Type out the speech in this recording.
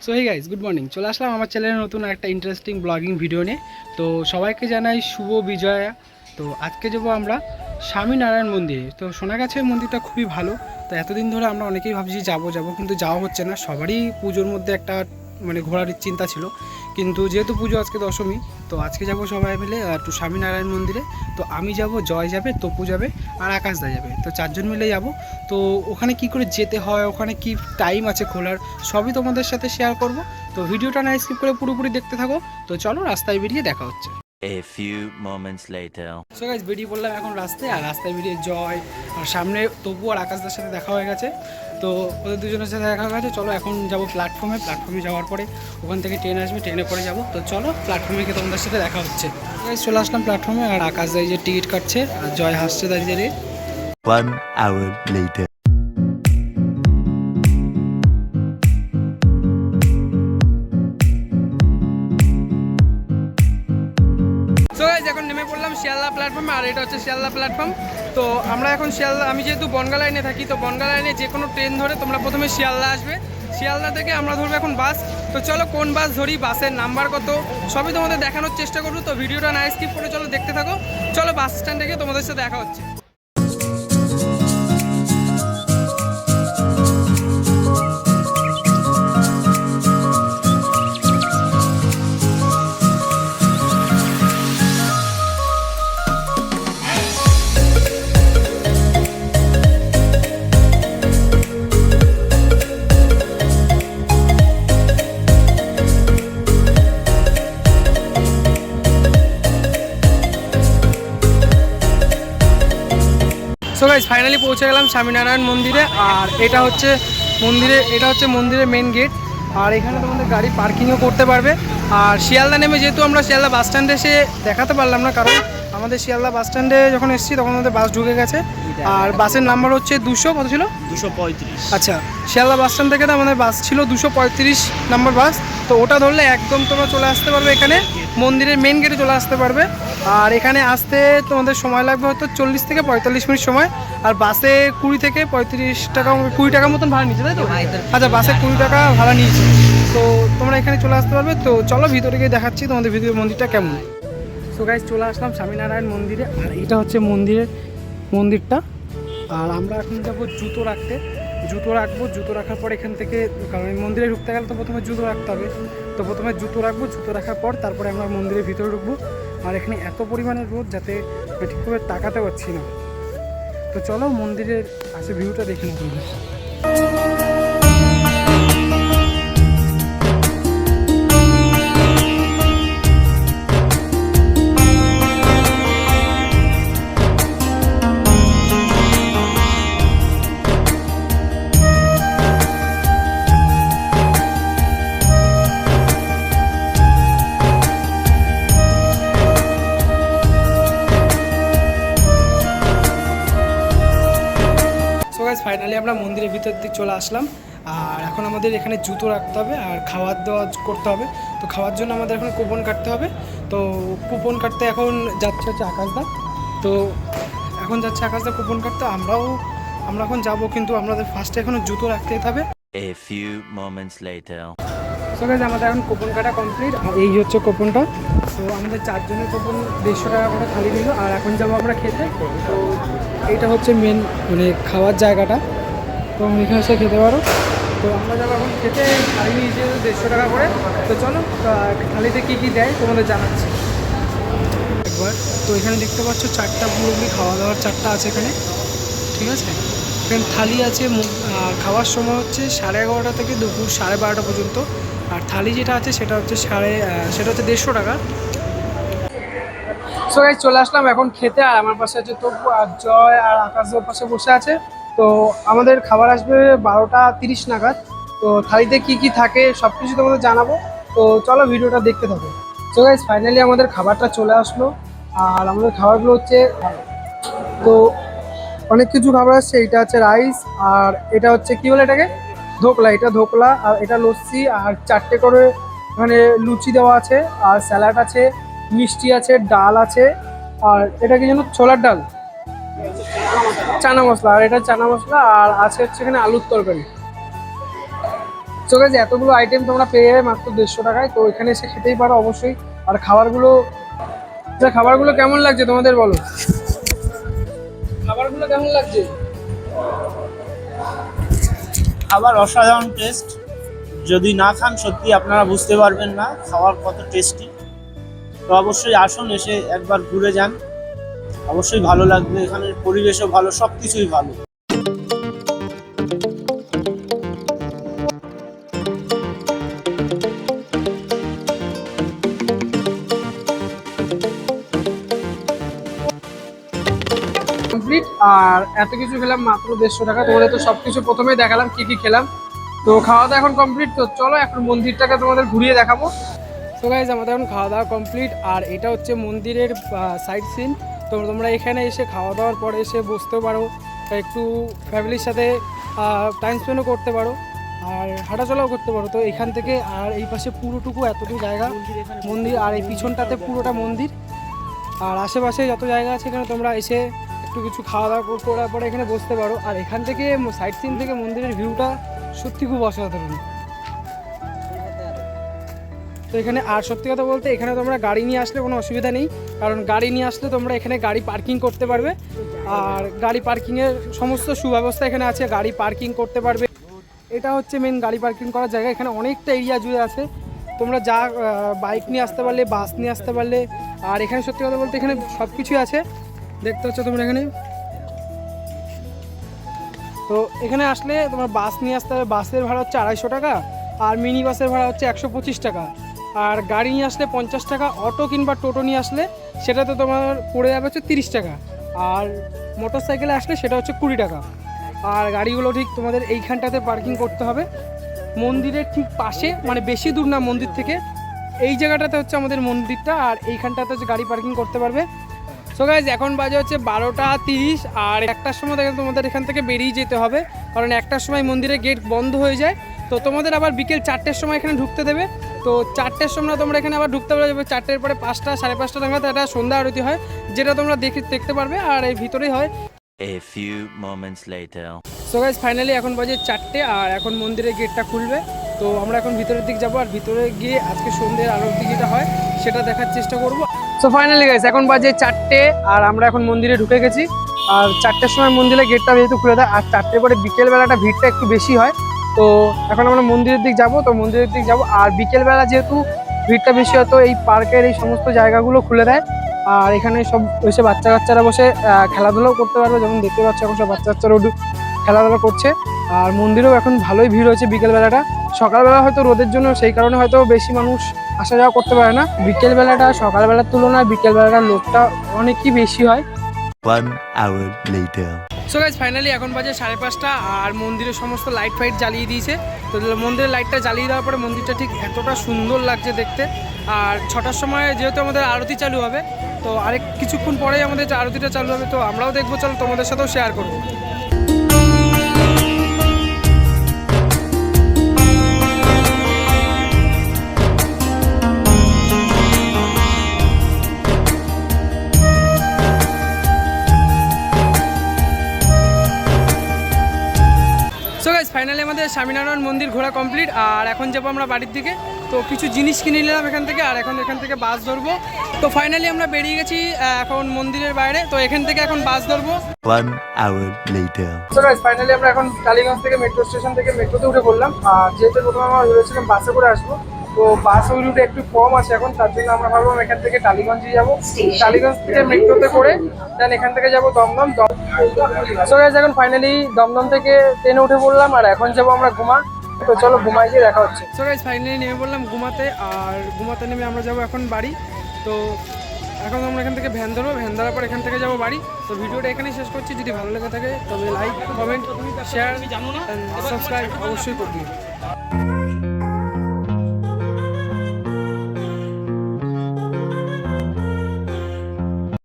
So hey guys, good morning. চলে আসলাম আমার চ্যানেলে নতুন একটা ইন্টারেস্টিং ব্লগিং ভিডিও নিয়ে। তো সবাইকে জানাই শুভ বিজয়া। তো আজকে যাবো আমরা স্বামীনারায়ণ মন্দিরে। তো শোনা গেছে মন্দিরটা খুবই ভালো। তো এতদিন ধরে আমরা অনেকেই ভাবছি যাব কিন্তু যাওয়া হচ্ছে না। সবারই পুজোর মধ্যে একটা ঘোরার চিন্তা ছিল, কিন্তু যেহেতু পুজো আজকে দশমী, তো আজকে যাব সবাই মিলে একটু স্বামীনারায়ণ মন্দিরে। তো আমি যাব, জয় যাবে, তপু যাবে আর আকাশদা যাবে। তো চারজন মিলে যাব। তো ওখানে কি করে যেতে হয়, ওখানে কি টাইম আছে খোলার, সবই তোমাদের সাথে শেয়ার করব। তো ভিডিওটা না স্কিপ করে পুরোপুরি দেখতে থাকো। তো চলো রাস্তায় বেরিয়ে দেখা হচ্ছে। A few moments later. So guys, বেরিয়ে পড়লাম এখন রাস্তায়। আর রাস্তায় বেরিয়ে জয় আর সামনে তপু আর আকাশদার সাথে দেখা হয়ে গেছে। তো ওদের দুজনের সাথে দেখা হয়ে গেছে। চলো এখন যাবো প্ল্যাটফর্মে যাওয়ার পরে ওখান থেকে ট্রেন আসবে, ট্রেনে করে যাব। তো চলো প্ল্যাটফর্মে গিয়ে তোমাদের সাথে দেখা হচ্ছে। গাইস চলে আসলাম প্ল্যাটফর্মে, আর আকাশদা যে টিকিট কাটছে আর জয় হাসছে দাঁড়িয়ে দাঁড়িয়ে। 1 hour later. সো গাইস, এখন নেমে পড়লাম শিয়ালদা প্ল্যাটফর্মে। আর এটা হচ্ছে শিয়ালদা প্ল্যাটফর্ম। তো আমরা এখন শিয়ালদা, আমি যেহেতু বনগা লাইনে থাকি, তো বনগা লাইনে যে কোনো ট্রেন ধরে তোমরা প্রথমে শিয়ালদা আসবে। শিয়ালদা থেকে আমরা ধরবো এখন বাস। তো চলো কোন বাস ধরি, বাসের নাম্বার কত, সবই তোমাদের দেখানোর চেষ্টা করবো। তো ভিডিওটা না স্কিপ করে চলো দেখতে থাকো। চলো বাস স্ট্যান্ডে গিয়ে তোমাদের সাথে দেখা হচ্ছে। সো গাইস, ফাইনালি পৌঁছে গেলাম স্বামীনারায়ণ মন্দিরে। আর এটা হচ্ছে মন্দিরের মেন গেট। আর এখানে তোমাদের গাড়ি পার্কিংও করতে পারবে। আর শিয়ালদা নেমে, যেহেতু আমরা শিয়ালদা বাস স্ট্যান্ডে এসে দেখাতে পারলাম না, কারণ আমাদের শিয়ালদা বাস স্ট্যান্ডে যখন এসেছি তখন আমাদের বাস ঢুকে গেছে। আর বাসের নাম্বার হচ্ছে 200, কত ছিল? 235। আচ্ছা, শিয়ালদা বাস স্ট্যান্ড থেকে তো আমাদের বাস ছিল 235 নাম্বার বাস। তো ওটা ধরলে একদম তোমরা চলে আসতে পারবে এখানে, মন্দিরের মেন গেটে চলে আসতে পারবে। আর এখানে আসতে তোমাদের সময় লাগবে হয়তো 40 থেকে 45 মিনিট সময়। আর বাসে 20 থেকে 35 টাকা, 20 টাকা মতন ভাড়া নিচ্ছে, তাই তো? আচ্ছা, বাসে 20 টাকা ভাড়া নিয়েছে। তো তোমরা এখানে চলে আসতে পারবে। তো চলো ভিতরে গিয়ে দেখাচ্ছি তোমাদের মন্দিরটা কেমন। সো গাইস, চলে আসলাম স্বামীনারায়ণ মন্দিরে। আর এটা হচ্ছে মন্দিরটা। আর আমরা এখন যাবো জুতো রাখবো। জুতো রাখার পর এখান থেকে, কারণ এই মন্দিরে ঢুকতে গেলে তো প্রথমে জুতো রাখতে হবে। তো প্রথমে জুতো রাখবো, জুতো রাখার পর তারপরে আমরা মন্দিরের ভিতরে ঢুকবো। আর এখানে এত পরিমাণের রোদ যাতে ঠিকভাবে তাকাতে পারছি না। তো চলো মন্দিরের আসে ভিউটা দেখে নেবো। ফাইনালি আমরা মন্দিরের ভিতর দিকে চলে আসলাম। আর এখন আমাদের এখানে জুতো রাখতে হবে আর খাওয়ার দাওয়া করতে হবে। তো খাওয়ার জন্য আমাদের এখন কুপন কাটতে হবে। তো কুপন কাটতে এখন যাচ্ছে আকাশদা। তো এখন যাচ্ছে আকাশদা কুপন কাটতে। আমরা এখন যাব, কিন্তু আমাদের ফার্স্টে এখনও জুতো রাখতে হবে। A few moments later. So guys, আমাদের এখন কুপন কাটা কমপ্লিট। আর এই হচ্ছে কুপনটা। তো আমাদের চারজনের কুপন 150 টাকা করে খালি নিল। আর এখন যাবো আমরা খেতে। তো এইটা হচ্ছে মেন খাওয়ার জায়গাটা। তো এখানে এসে খেতে পারো। তো আমরা যাবো এখন খেতে। থালি নিয়েছি 150 টাকা করে। তো চলো থালিতে কী কী দেয় তোমাদের জানাচ্ছি একবার। তো এখানে দেখতে পাচ্ছ 4টা পুরোপুরি খাওয়া দাওয়ার 4টা আছে এখানে, ঠিক আছে? এখানে থালি আছে। আর খাওয়ার সময় হচ্ছে 11:30 থেকে দুপুর 12:30 পর্যন্ত। আর থালি যেটা আছে সেটা হচ্ছে 150 টাকা। সো গাইস, চলে আসলাম এখন খেতে। আর আমার পাশে আছে তপু আর জয় আর আকাশের পাশে বসে আছে। তো আমাদের খাবার আসবে 12:30 নাগাদ। তো থালিতে কি কি থাকে সব কিছু তোমাদের জানাবো। তো চলো ভিডিওটা দেখতে থাকো। সো গাইস, ফাইনালি আমাদের খাবারটা চলে আসলো। আর আমাদের খাবারগুলো হচ্ছে, তো অনেক কিছু খাবার আসছে। এটা হচ্ছে রাইস, আর এটা হচ্ছে কি বলে এটাকে, ধোকলা। এটা ধোকলা, আর এটা লস্যি, আর 4টে করে এখানে লুচি দেওয়া আছে, আর স্যালাড আছে, মিষ্টি আছে, ডাল আছে, আর এটা কি যেন ছোলার ডাল, চানা মশলা। আর এটা চানা মশলা, আর আছে হচ্ছে এখানে আলুর তরকারি। সো গাইস এতগুলো আইটেম তোমরা পেয়ে যাবে মাত্র 150 টাকায়। তো এখানে এসে খেতেই পারো অবশ্যই। আর খাবারগুলো কেমন লাগছে তোমাদের বলো? খাবারগুলো কেমন লাগছে? খাবার অসাধারণ টেস্ট। যদি না খান সত্যি আপনারা বুঝতে পারবেন না খাবার কত টেস্টি। তো অবশ্যই আসুন, এসে একবার ঘুরে যান, অবশ্যই ভালো লাগবে। এখানের পরিবেশও ভালো, সব কিছুই ভালো। কমপ্লিট। আর এত কিছু খেলাম মাত্র 150 টাকা। তোমাদের তো সবকিছু প্রথমেই দেখালাম কি কি খেলাম। তো খাওয়া দাওয়া এখন কমপ্লিট। তো চলো এখন মন্দিরটাকে তোমাদের ঘুরিয়ে দেখাবো। তো গাইজ আমাদের এখন খাওয়া দাওয়া কমপ্লিট। আর এটা হচ্ছে মন্দিরের সাইড সিন। তো তোমরা এখানে এসে খাওয়া দাওয়ার পরে এসে বসতেও পারো, একটু ফ্যামিলির সাথে টাইম স্পেন্ডও করতে পারো, আর হাঁটাচলাও করতে পারো। তো এখান থেকে আর এই পাশে পুরোটুকু এতটুকু জায়গা মন্দির, আর এই পিছনটাতে পুরোটা মন্দির। আর আশেপাশে যত জায়গা আছে এখানে তোমরা এসে একটু কিছু খাওয়া দাওয়া করার পরে এখানে বসতে পারো। আর এখান থেকে সাইড সিন থেকে মন্দিরের ভিউটা সত্যি খুব অসাধারণ। তো এখানে আর সত্যি কথা বলতে এখানে তোমরা গাড়ি নিয়ে আসলে কোনো অসুবিধা নেই, কারণ গাড়ি নিয়ে আসলে তোমরা এখানে গাড়ি পার্কিং করতে পারবে। আর গাড়ি পার্কিংয়ের সমস্ত সুব্যবস্থা এখানে আছে, গাড়ি পার্কিং করতে পারবে। এটা হচ্ছে মেন গাড়ি পার্কিং করার জায়গা। এখানে অনেকটা এরিয়া জুড়ে আছে, তোমরা যা বাইক নিয়ে আসতে পারলে, বাস নিয়ে আসতে পারলে। আর এখানে সত্যি কথা বলতে এখানে সব কিছুই আছে, দেখতে পাচ্ছ তোমরা এখানে। তো এখানে আসলে তোমার বাস নিয়ে আসতে হবে, বাসের ভাড়া হচ্ছে 250 টাকা, আর মিনি বাসের ভাড়া হচ্ছে 125 টাকা। আর গাড়ি নিয়ে আসলে 50 টাকা, অটো কিংবা টোটো নিয়ে আসলে সেটাতে তোমার পড়ে যাবে হচ্ছে 30 টাকা, আর মোটর সাইকেলে আসলে সেটা হচ্ছে 20 টাকা। আর গাড়িগুলো ঠিক তোমাদের এইখানটাতে পার্কিং করতে হবে মন্দিরের ঠিক পাশে, মানে বেশি দূর না মন্দির থেকে। এই জায়গাটাতে হচ্ছে আমাদের মন্দিরটা, আর এইখানটাতে হচ্ছে গাড়ি পার্কিং করতে পারবে। সো গাইজ এখন বাজে হচ্ছে 12টা 30, আর 1টার সময় দেখেন তোমাদের এখান থেকে বেরিয়ে যেতে হবে, কারণ 1টার সময় মন্দিরের গেট বন্ধ হয়ে যায়। তো তোমাদের আবার বিকেল 4টের সময় এখানে ঢুকতে দেবে। তো 4টের সময় তোমরা এখানে আবার ঢুকতে পারবে। 4টের পরে 5টা 5:30 নাগাদ একটা সন্ধ্যা আরতি হয়, যেটা তোমরা দেখতে পারবে, আর এই ভিতরেই হয়। A few moments later. So guys finally এখন বাজে 4টে, আর এখন মন্দিরের গেটটা খুলবে। তো আমরা এখন ভিতরের দিক যাবো, আর ভিতরে গিয়ে আজকে সন্ধ্যের আরতি যেটা হয় সেটা দেখার চেষ্টা করব। সো ফাইনালি গাইজ এখন বাজে 4টে, আর আমরা এখন মন্দিরে ঢুকে গেছি। আর 4টের সময় মন্দিরের গেটটা যেহেতু খুলে দেয়, আর 4টের পরে বিকেলবেলাটা ভিড়টা একটু বেশি হয়। তো এখন আমরা মন্দিরের দিক যাব। তো মন্দিরের দিক যাব, আর বিকেলবেলা যেহেতু ভিড়টা বেশি হয় তো এই পার্কের এই সমস্ত জায়গাগুলো খুলে দেয়। আর এখানে সব এসে বাচ্চা কাচ্চারা বসে খেলাধুলাও করতে পারবে, যেমন দেখতে পাচ্ছ এখন সব বাচ্চা কাচ্চারাও খেলাধুলা করছে। আর মন্দিরেও এখন ভালোই ভিড় হয়েছে বিকেলবেলাটা। সকালবেলা হয়তো রোদের জন্য সেই কারণে হয়তো বেশি মানুষ আসা যাওয়া করতে পারে না। বিকেলবেলাটা সকালবেলার তুলনায় বিকেলবেলাটা লোকটা অনেকই বেশি হয়। 1 hour later. So guys finally এখন বাজে 5:30, আর মন্দিরের সমস্ত লাইট ফাইট জ্বালিয়ে দিয়েছে। তো মন্দিরের লাইটটা জ্বালিয়ে দেওয়ার পরে মন্দিরটা ঠিক এতটা সুন্দর লাগছে দেখতে। আর 6টার সময় যেহেতু আমাদের আরতি চালু হবে, তো আরেক কিছুক্ষণ পরেই আমাদের আরতিটা চালু হবে। তো আমরাও দেখবো, চলো তোমাদের সাথেও শেয়ার করবো। ফাইনালি আমাদের স্বামীনারায়ণ মন্দির ঘোরা কমপ্লিট, আর এখন যাবো আমরা বাড়ির দিকে। তো কিছু জিনিস কিনে নিলাম এখান থেকে, আর এখন এখান থেকে বাস ধরবো। তো ফাইনালি আমরা বেরিয়ে গেছি এখন মন্দিরের বাইরে। তো এখান থেকে এখন বাস ধরবো। 1 hour later. তো গাইস ফাইনালি আমরা এখন টালিগঞ্জ থেকে মেট্রো স্টেশন থেকে মেট্রোতে উঠে পড়লাম। আর যেহেতু প্রথমে আমরা ভেবেছিলাম বাসে করে আসবো, তো বাস ওই রুটে একটু কম আছে এখন, তার জন্য আমরা ভাবলাম এখান থেকে টালিগঞ্জে যাবো। টালিগঞ্জ থেকে মেট্রোতে করে দেন এখান থেকে যাবো দমদম। সো গাইস এখন ফাইনালি দমদম থেকে ট্রেনে উঠে পড়লাম, আর এখন যাবো আমরা ঘুমা। তো চলো ঘুমাই গিয়ে দেখা হচ্ছে। সো গাইস ফাইনালি নেমে পড়লাম ঘুমাতে, আর ঘুমাতে নেমে আমরা যাবো এখন বাড়ি। তো এখন আমরা এখান থেকে ভ্যান ধরবো, ভ্যান ধরার পর এখান থেকে যাবো বাড়ি। তো ভিডিওটা এখানেই শেষ করছি। যদি ভালো লেগে থাকে তবে লাইক, কমেন্ট, শেয়ার, সাবস্ক্রাইব অবশ্যই করবেন।